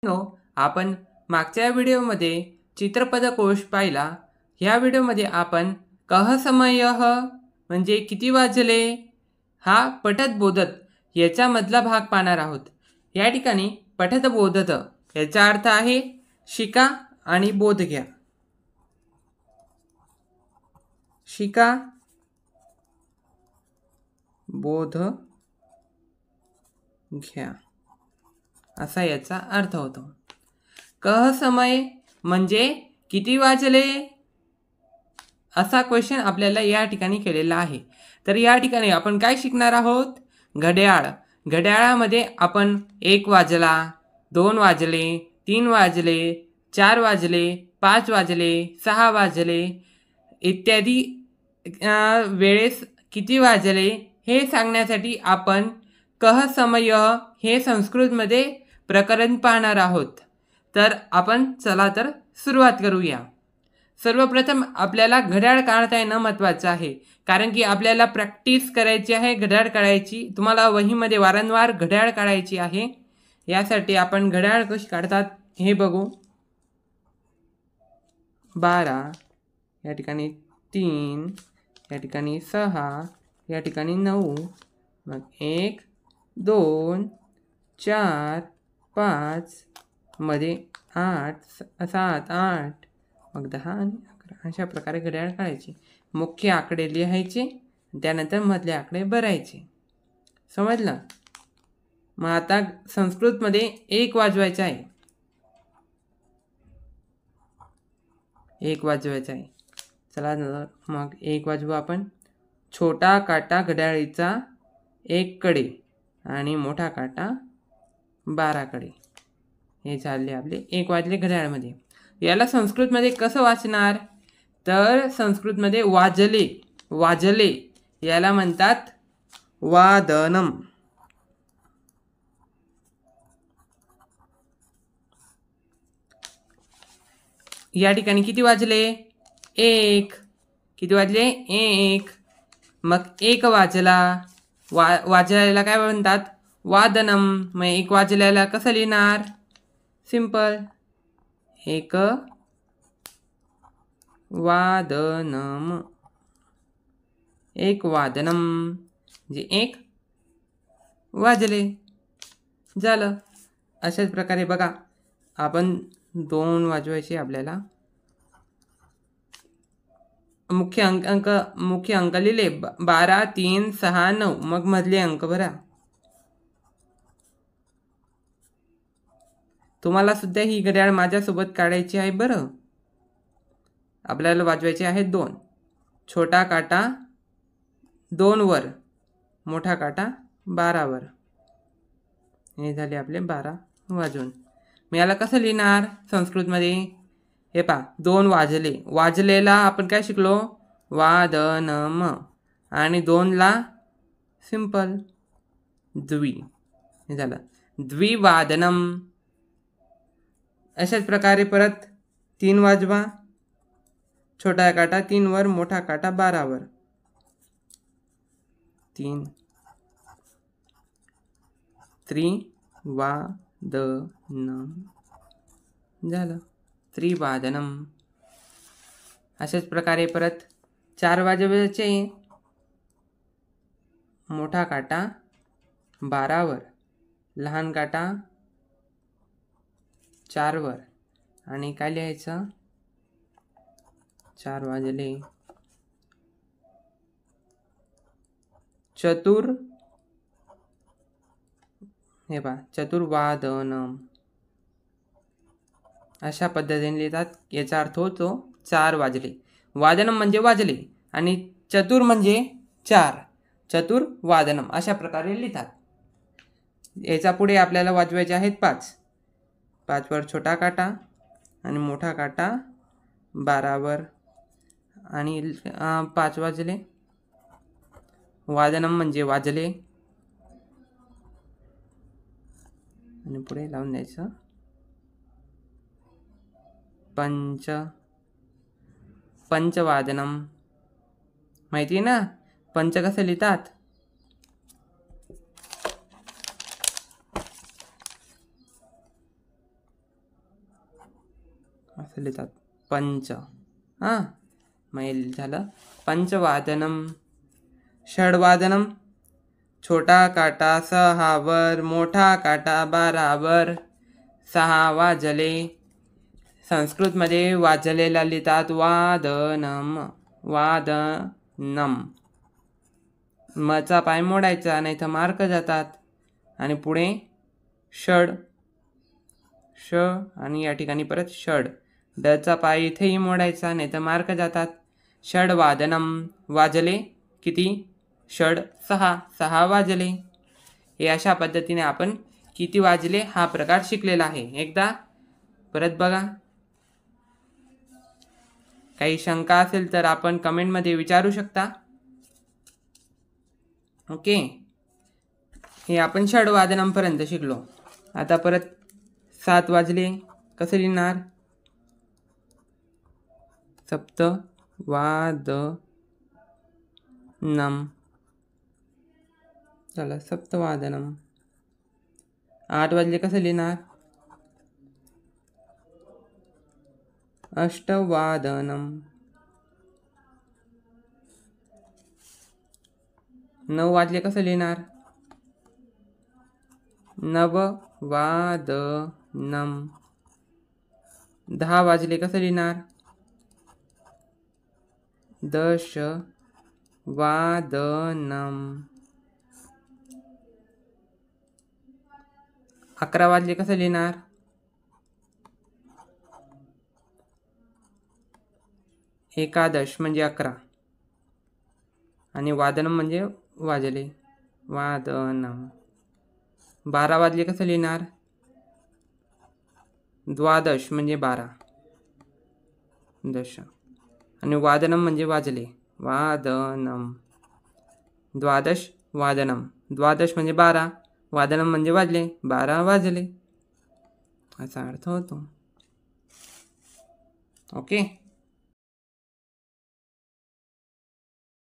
आपण मागच्या व्हिडिओमध्ये चित्रपदकोश पाहिला। ह्या व्हिडिओमध्ये आपण कह समयः म्हणजे किती वाजले हा पठत बोधत याचा मधला भाग पाहणार आहोत। या ठिकाणी पठत बोधत याचा अर्थ आहे शिका आणि बोध घ्या। शिका बोध घ्या असा याचा अर्थ होतो। कह समय म्हणजे किती वाजले असा क्वेश्चन आपल्याला या ठिकाणी केलेला आहे। तर या ठिकाणी आपण काय शिकणार आहोत? घड्याळ। घड्याळामध्ये आपण 1 वाजला, 2 वाजले, 3 वाजले, 4 वाजले, 5 वाजले, 6 वाजले इत्यादी वेळेस किती वाजले हे सांगण्यासाठी आपण कह समय हे संस्कृतमध्ये प्रकरण पाहणार आहोत। तर आपण चला तर सुरुवात करूया। सर्वप्रथम आपल्याला घड्याळ काढता येणं महत्त्वाचं आहे, कारण की आपल्याला प्रॅक्टिस करायची आहे घड्याळ काढायची। तुम्हाला वहीमध्ये वारंवार घड्याळ काढायची आहे। यासाठी आपण घड्याळ कशी काढतात हे बघू। 12 या ठिकाणी 3 या ठिकाणी 6 या ठिकाणी 9 मग 1 2 4 5 मध्ये 8 7 8 मग 10 आणि 11 अशा प्रकारे घड्याळ काढायची। मुख्य आकडे लिहायचे, त्यानंतर मधले आकडे भरायचे। समजलं? मग आता संस्कृतमध्ये 1 वाजवायचं आहे। 1 वाजवायचं आहे। चला मग 1 वाजवू आपण। छोटा काटा घड्याळीचा 1 कडे आणि मोठा काटा 12 कडे। हे झाले आपले 1 वाजले घड्याळमध्ये। याला संस्कृतमध्ये कसं वाचणार? तर संस्कृतमध्ये वाजले वाजले याला म्हणतात वादनम। या ठिकाणी किती वाजले? 1। किती वाजले? 1। मग 1 वाजला, वाजल्याला काय म्हणतात? वादनम। मग 1 वाजल्याला कसं लिहिणार? सिंपल 1 वादनम। 1 वादनम म्हणजे 1 वाजले झालं। अशाच प्रकारे बघा, आपण 2 वाजवायचे आपल्याला। मुख्य अंक लिहिले 12 3 6 9 मग मधले अंक भरा। तुम्हाला सुद्धा ही घड्याळ माझ्यासोबत काढायची आहे बरं। आपल्याला वाजवायचे आहेत 2। छोटा काटा 2 वर, मोठा काटा 12 वर। हे झाले आपले 12 वाजून। मी याला कसं लिहिणार संस्कृतमध्ये? हे पहा, 2 वाजले, वाजलेला आपण काय शिकलो? वादनम। आणि 2 ला सिंपल द्वि। हे झालं द्विवादनम। अशाच प्रकारे परत 3 वाजवा। छोटा काटा 3 वर, मोठा काटा 12 वर। 3 त्रिवादनम झालं त्रिवादनम। अशाच प्रकारे परत 4 वाजवायचे। मोठा काटा 12 वर, लहान काटा 4 वर आणि काय लिहायचं? 4 वाजले। हे पहा चतुर्वादनम अशा पद्धतीने लिहितात। याचा अर्थ होतो 4 वाजले। वादनम म्हणजे वाजले आणि चतुर म्हणजे 4, चतुर्वादनम अशा प्रकारे लिहितात। याचा पुढे आपल्याला वाजवायचे आहेत 5। 5 वर छोटा काटा आणि मोठा काटा 12 वर आणि 5 वाजले। वादनम म्हणजे वाजले आणि पुढे लावून द्यायचं पंचवादनम। माहिती आहे ना पंच कसं लिहितात? असं लिहितात पंच. हां, मग झालं पंचवादनम. षडवादनम, छोटा काटा 6वर, मोठा काटा 12वर. 6 वाजले. संस्कृतमध्ये वाजलेला लिहितात वादनम. वादनम. मचा पाय मोडायचा नाही तर मार्क जातात. आणि पुढे षड, श आणि या ठिकाणी परत षड. डचा पाय इथेही मोडायचा नाही तर मार्क जातात. षडवादनम. वाजले किती? षड 6. 6 वाजले. हे अशा पद्धतीने आपण किती वाजले हा प्रकार शिकलेला आहे. एकदा परत बघा. काही शंका असेल तर आपण कमेंटमध्ये विचारू शकता. ओके, हे आपण षडवादनमपर्यंत शिकलो. आता परत 7 वाजले कसं लिहिणार? सप्तवादनम. चला, सप्तवादनम. 8 वाजले कसं लिहिणार? अष्टवादनम. 9 वाजले कसं लिहिणार? नववादनम. 10 वाजले कसं लिहिणार? दशवादनम. 11 वाजले कसं लिहिणार? एकादश म्हणजे 11 आणि वादनम म्हणजे वाजले. वादनम. 12 वाजले कसं लिहिणार? द्वादश म्हणजे 12. दश आणि वादनम म्हणजे वाजले. वादनम. द्वादश वादनम. द्वादश म्हणजे 12, वादनम म्हणजे वाजले. 12 वाजले असा अर्थ होतो. ओके.